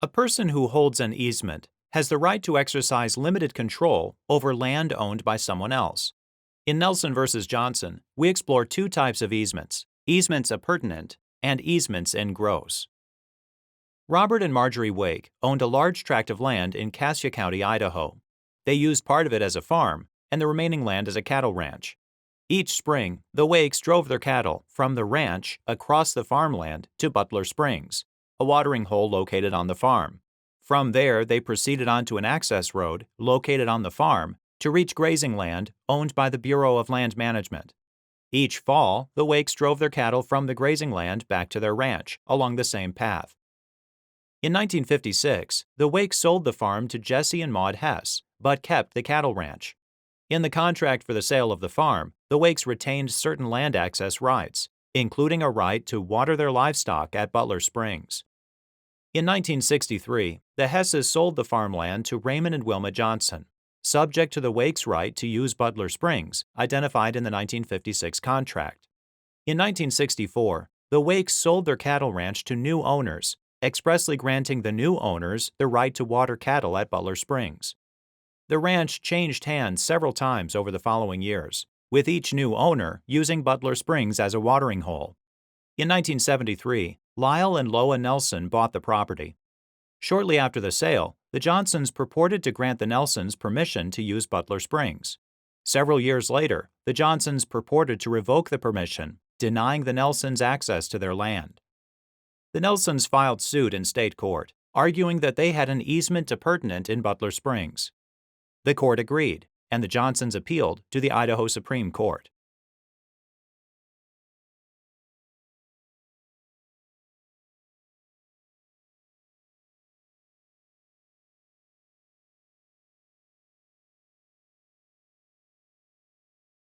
A person who holds an easement has the right to exercise limited control over land owned by someone else. In Nelson v. Johnson, we explore two types of easements: easements appurtenant and easements in gross. Robert and Marjorie Wake owned a large tract of land in Cassia County, Idaho. They used part of it as a farm and the remaining land as a cattle ranch. Each spring, the Wakes drove their cattle from the ranch across the farmland to Butler Springs, a watering hole located on the farm. From there, they proceeded onto an access road located on the farm to reach grazing land owned by the Bureau of Land Management. Each fall, the Wakes drove their cattle from the grazing land back to their ranch along the same path. In 1956, the Wakes sold the farm to Jesse and Maud Hess, but kept the cattle ranch. In the contract for the sale of the farm, the Wakes retained certain land access rights, including a right to water their livestock at Butler Springs. In 1963, the Hesses sold the farmland to Raymond and Wilma Johnson, subject to the Wakes' right to use Butler Springs, identified in the 1956 contract. In 1964, the Wakes sold their cattle ranch to new owners, expressly granting the new owners the right to water cattle at Butler Springs. The ranch changed hands several times over the following years, with each new owner using Butler Springs as a watering hole. In 1973, Lyle and Loa Nelson bought the property. Shortly after the sale, the Johnsons purported to grant the Nelsons permission to use Butler Springs. Several years later, the Johnsons purported to revoke the permission, denying the Nelsons access to their land. The Nelsons filed suit in state court, arguing that they had an easement appurtenant in Butler Springs. The court agreed, and the Johnsons appealed to the Idaho Supreme Court.